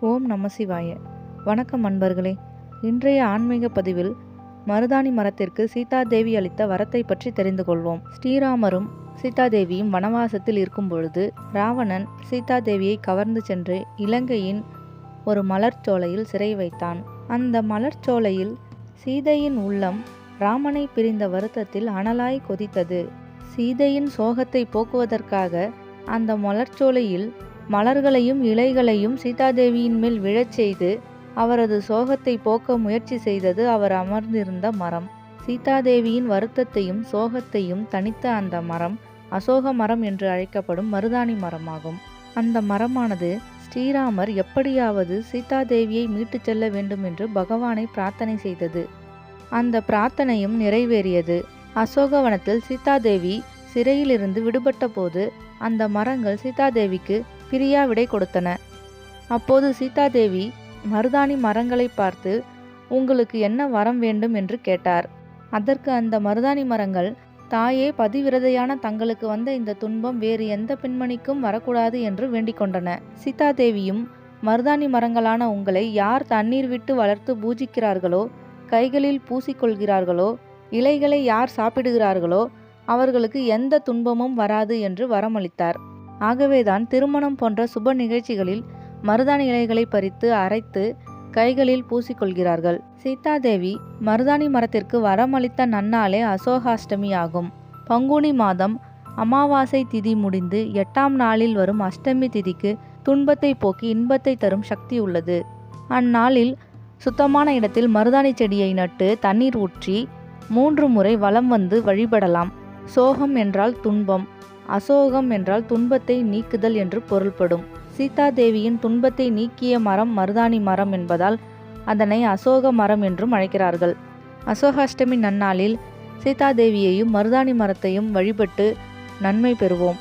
ஓம் நம சிவாய. வணக்கம் அன்பர்களே. இன்றைய ஆன்மீக பதிவில் மருதாணி மரத்திற்கு சீதாதேவி அளித்த வரத்தை பற்றி தெரிந்து கொள்வோம். ஸ்ரீராமரும் சீதாதேவியும் வனவாசத்தில் இருக்கும் பொழுது ராவணன் சீதாதேவியை கவர்ந்து சென்று இலங்கையின் ஒரு மலர்ச்சோலையில் சிறை வைத்தான். அந்த மலர்ச்சோலையில் சீதையின் உள்ளம் ராமனை பிரிந்த வருத்தத்தில் அனலாய் கொதித்தது. சீதையின் சோகத்தை போக்குவதற்காக அந்த மலர்ச்சோலையில் மலர்களையும் இலைகளையும் சீதாதேவியின் மேல் விழச் செய்து அவரது சோகத்தை போக்க முயற்சி செய்தது அவர் அமர்ந்திருந்த மரம். சீதாதேவியின் வருத்தத்தையும் சோகத்தையும் தணித்த அந்த மரம் அசோக மரம் என்று அழைக்கப்படும் மருதாணி மரமாகும். அந்த மரமானது ஸ்ரீராமர் எப்படியாவது சீதாதேவியை மீட்டுச் செல்ல வேண்டும் என்று பகவானை பிரார்த்தனை செய்தது. அந்த பிரார்த்தனையும் நிறைவேறியது. அசோகவனத்தில் சீதாதேவி சிறையிலிருந்து விடுபட்ட போது அந்த மரங்கள் சீதாதேவிக்கு பிரியா விடை கொடுத்தன. அப்போது சீதாதேவி மருதாணி மரங்களை பார்த்து, உங்களுக்கு என்ன வரம் வேண்டும் என்று கேட்டார். அதற்கு அந்த மருதாணி மரங்கள், தாயே, பதிவிரதையான தங்களுக்கு வந்த இந்த துன்பம் வேறு எந்த பெண்மணிக்கும் வரக்கூடாது என்று வேண்டிக் கொண்டன. சீதாதேவியும், மருதாணி மரங்களான உங்களை யார் தண்ணீர் விட்டு வளர்த்து பூஜிக்கிறார்களோ, கைகளில் பூசிக்கொள்கிறார்களோ, இலைகளை யார் சாப்பிடுகிறார்களோ அவர்களுக்கு எந்த துன்பமும் வராது என்று வரமளித்தார். ஆகவேதான் திருமணம் போன்ற சுப நிகழ்ச்சிகளில் மருதாணி இலைகளை பறித்து அரைத்து கைகளில் பூசிக்கொள்கிறார்கள். சீதாதேவி மருதாணி மரத்திற்கு வரமளித்த நன்னாளே அசோகாஷ்டமி ஆகும். பங்குனி மாதம் அமாவாசை திதி முடிந்து 8ஆம் நாளில் வரும் அஷ்டமி திதிக்கு துன்பத்தை போக்கி இன்பத்தை தரும் சக்தி உள்ளது. அந்நாளில் சுத்தமான இடத்தில் மருதாணி செடியை நட்டு தண்ணீர் ஊற்றி 3 முறை வலம் வந்து வழிபடலாம். சோகம் என்றால் துன்பம், அசோகம் என்றால் துன்பத்தை நீக்குதல் என்று பொருள்படும். சீதாதேவியின் துன்பத்தை நீக்கிய மரம் மருதாணி மரம் என்பதால் அதனை அசோக மரம் என்றும் அழைக்கிறார்கள். அசோகாஷ்டமி நன்னாளில் சீதாதேவியையும் மருதாணி மரத்தையும் வழிபட்டு நன்மை பெறுவோம்.